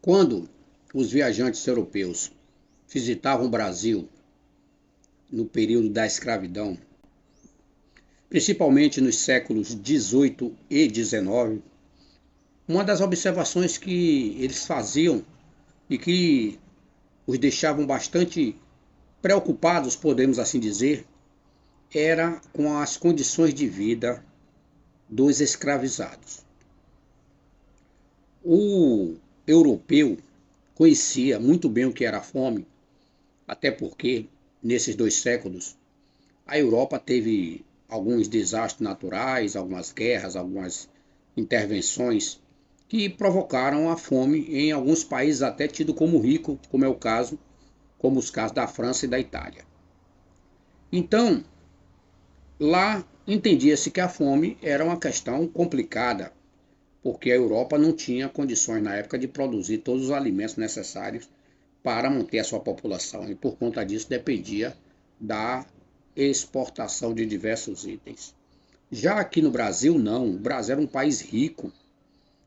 Quando os viajantes europeus visitavam o Brasil no período da escravidão, principalmente nos séculos 18 e 19, uma das observações que eles faziam e que os deixavam bastante preocupados, podemos assim dizer, era com as condições de vida dos escravizados. O europeu conhecia muito bem o que era a fome, até porque, nesses 2 séculos, a Europa teve alguns desastres naturais, algumas guerras, algumas intervenções que provocaram a fome em alguns países até tido como rico, como é o caso, como os casos da França e da Itália. Então, lá entendia-se que a fome era uma questão complicada, porque a Europa não tinha condições na época de produzir todos os alimentos necessários para manter a sua população e por conta disso dependia da exportação de diversos itens. Já aqui no Brasil não, o Brasil era um país rico,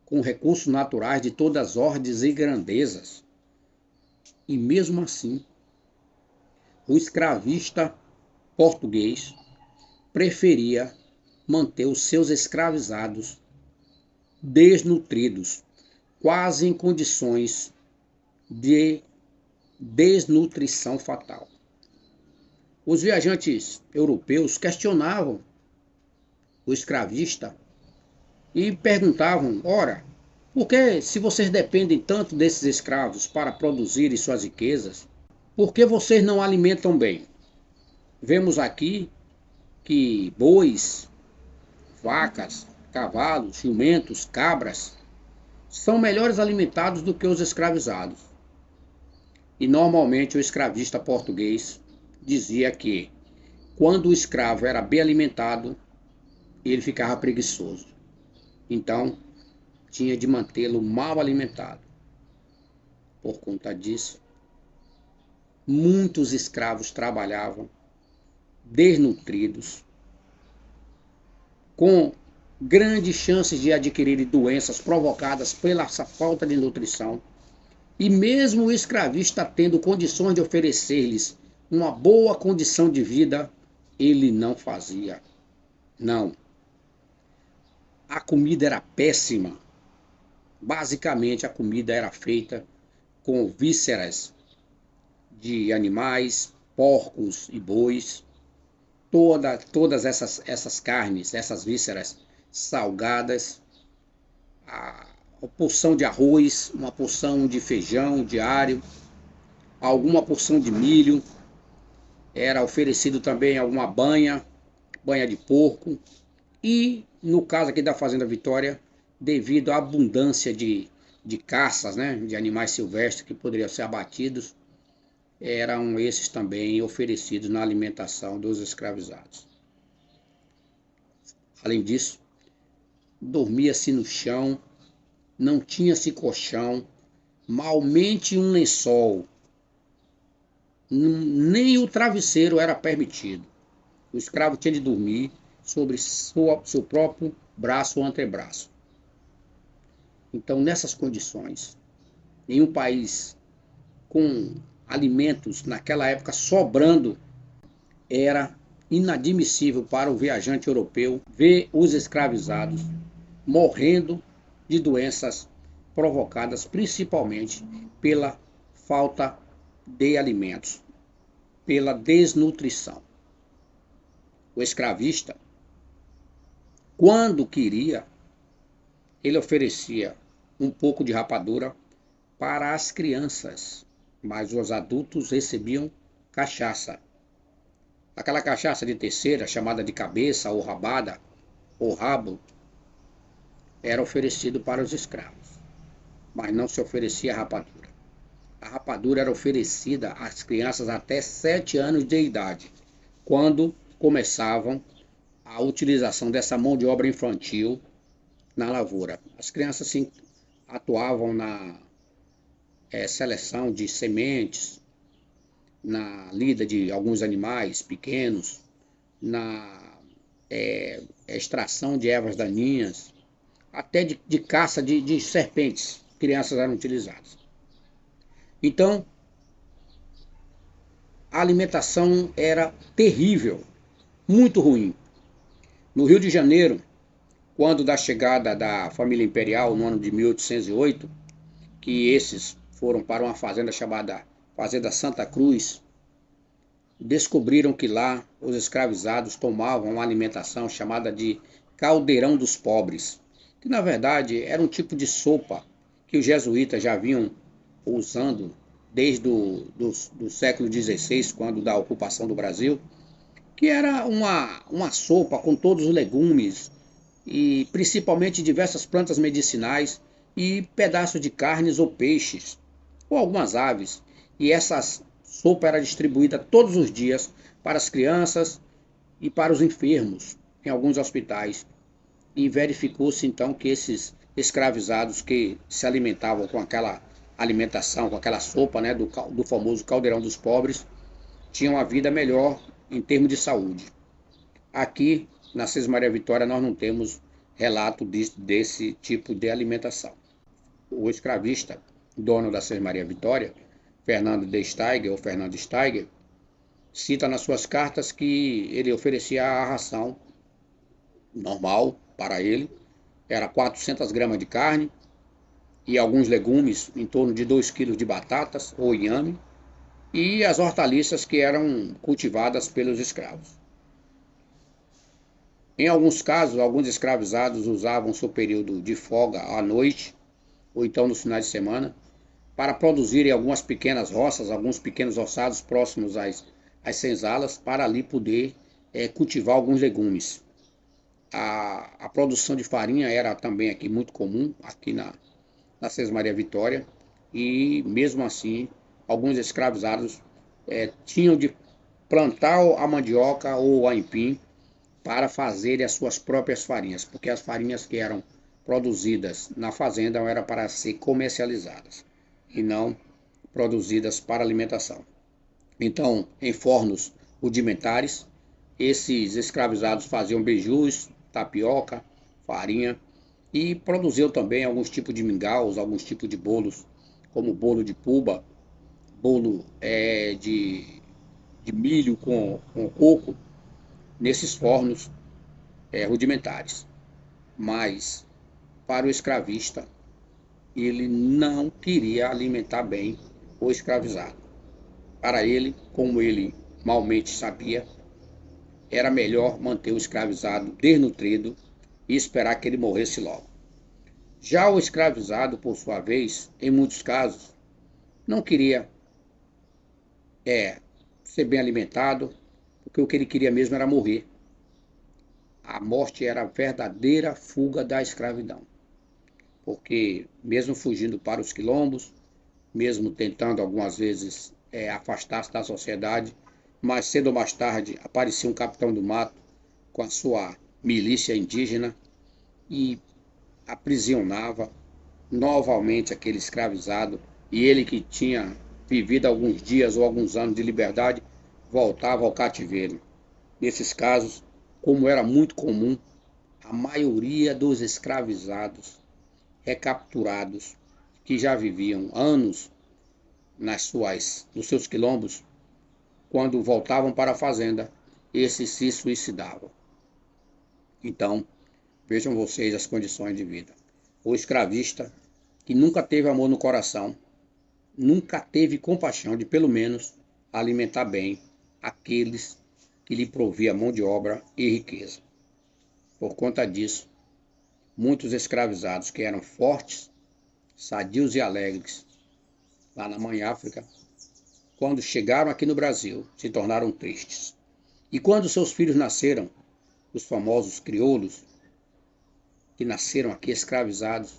com recursos naturais de todas as ordens e grandezas. E mesmo assim, o escravista português preferia manter os seus escravizados desnutridos, quase em condições de desnutrição fatal. Os viajantes europeus questionavam o escravista e perguntavam: ora, por que, se vocês dependem tanto desses escravos para produzirem suas riquezas, por que vocês não alimentam bem? Vemos aqui que bois, vacas, cavalos, jumentos, cabras são melhores alimentados do que os escravizados. E normalmente o escravista português dizia que quando o escravo era bem alimentado, ele ficava preguiçoso. Então, tinha de mantê-lo mal alimentado. Por conta disso, muitos escravos trabalhavam desnutridos, com grandes chances de adquirir doenças provocadas pela essa falta de nutrição. E mesmo o escravista tendo condições de oferecer-lhes uma boa condição de vida, ele não fazia. Não. A comida era péssima. Basicamente, a comida era feita com vísceras de animais, porcos e bois. Todas essas carnes, essas vísceras salgadas, uma porção de arroz, uma porção de feijão diário, alguma porção de milho. Era oferecido também alguma banha de porco. E, no caso aqui da Fazenda Vitória, devido à abundância de caças, né, de animais silvestres que poderiam ser abatidos, eram esses também oferecidos na alimentação dos escravizados. Além disso, dormia-se no chão, não tinha-se colchão, malmente um lençol, nem o travesseiro era permitido. O escravo tinha de dormir sobre seu próprio braço ou antebraço. Então, nessas condições, em um país com alimentos naquela época sobrando, era inadmissível para o viajante europeu ver os escravizados morrendo de doenças provocadas principalmente pela falta de alimentos, pela desnutrição. O escravista, quando queria, ele oferecia um pouco de rapadura para as crianças, mas os adultos recebiam cachaça. Aquela cachaça de terceira, chamada de cabeça ou rabada, ou rabo, era oferecido para os escravos, mas não se oferecia rapadura. A rapadura era oferecida às crianças até 7 anos de idade, quando começavam a utilização dessa mão de obra infantil na lavoura. As crianças sim, atuavam na seleção de sementes, na lida de alguns animais pequenos, na extração de ervas daninhas, até de caça de serpentes, crianças eram utilizadas. Então, a alimentação era terrível, muito ruim. No Rio de Janeiro, quando da chegada da família imperial no ano de 1808, que esses foram para uma fazenda chamada Fazenda Santa Cruz, descobriram que lá os escravizados tomavam uma alimentação chamada de caldeirão dos pobres, que na verdade era um tipo de sopa que os jesuítas já vinham usando desde do século XVI, quando da ocupação do Brasil, que era uma sopa com todos os legumes e principalmente diversas plantas medicinais e pedaços de carnes ou peixes, ou algumas aves. E essa sopa era distribuída todos os dias para as crianças e para os enfermos em alguns hospitais. E verificou-se então que esses escravizados que se alimentavam com aquela alimentação, com aquela sopa, né, do famoso caldeirão dos pobres, tinham uma vida melhor em termos de saúde. Aqui na Cis Maria Vitória nós não temos relato desse tipo de alimentação. O escravista, dono da Cis Maria Vitória, Fernando de Steiger, ou Fernando Steiger, cita nas suas cartas que ele oferecia a ração normal para ele, era 400 gramas de carne e alguns legumes, em torno de 2 quilos de batatas ou inhame, e as hortaliças que eram cultivadas pelos escravos. Em alguns casos, alguns escravizados usavam seu período de folga à noite, ou então nos finais de semana, para produzirem algumas pequenas roças, alguns pequenos roçados próximos às senzalas, para ali poder cultivar alguns legumes. A produção de farinha era também aqui muito comum, aqui na Cis Maria Vitória, e mesmo assim, alguns escravizados tinham de plantar a mandioca ou o aipim para fazerem as suas próprias farinhas, porque as farinhas que eram produzidas na fazenda eram para ser comercializadas e não produzidas para alimentação. Então, em fornos rudimentares, esses escravizados faziam beijus, tapioca, farinha e produziam também alguns tipos de mingaus, alguns tipos de bolos, como bolo de puba, bolo de milho com coco, nesses fornos rudimentares. Mas, para o escravista, ele não queria alimentar bem o escravizado. Para ele, como ele malmente sabia, era melhor manter o escravizado desnutrido e esperar que ele morresse logo. Já o escravizado, por sua vez, em muitos casos, não queria ser bem alimentado, porque o que ele queria mesmo era morrer. A morte era a verdadeira fuga da escravidão, porque mesmo fugindo para os quilombos, mesmo tentando algumas vezes afastar-se da sociedade, mais cedo ou mais tarde aparecia um capitão do mato com a sua milícia indígena e aprisionava novamente aquele escravizado, e ele que tinha vivido alguns dias ou alguns anos de liberdade voltava ao cativeiro. Nesses casos, como era muito comum, a maioria dos escravizados recapturados que já viviam anos nos seus quilombos, quando voltavam para a fazenda, esses se suicidavam. Então, vejam vocês as condições de vida. O escravista, que nunca teve amor no coração, nunca teve compaixão de, pelo menos, alimentar bem aqueles que lhe provia mão de obra e riqueza. Por conta disso, muitos escravizados que eram fortes, sadios e alegres, lá na Mãe África, quando chegaram aqui no Brasil, se tornaram tristes. E quando seus filhos nasceram, os famosos crioulos, que nasceram aqui escravizados,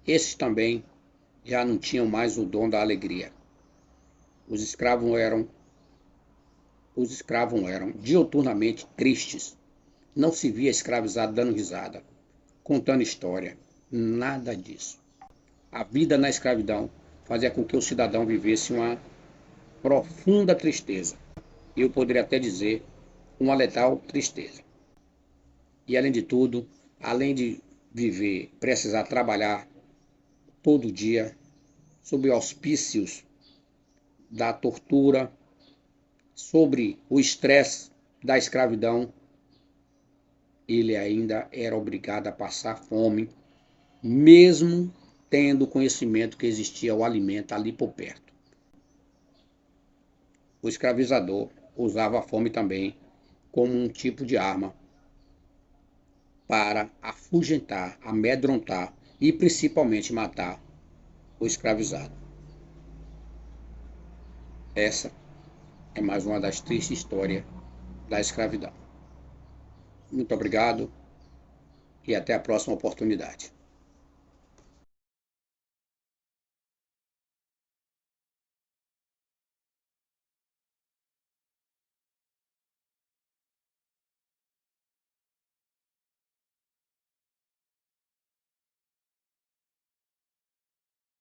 esses também já não tinham mais o dom da alegria. Os escravos eram diuturnamente tristes. Não se via escravizado dando risada, contando história. Nada disso. A vida na escravidão fazia com que o cidadão vivesse uma profunda tristeza. Eu poderia até dizer uma letal tristeza. E além de tudo, além de viver, precisar trabalhar todo dia, sob auspícios da tortura, sobre o estresse da escravidão, ele ainda era obrigado a passar fome, mesmo tendo conhecimento que existia o alimento ali por perto. O escravizador usava a fome também como um tipo de arma para afugentar, amedrontar e principalmente matar o escravizado. Essa é mais uma das tristes histórias da escravidão. Muito obrigado e até a próxima oportunidade.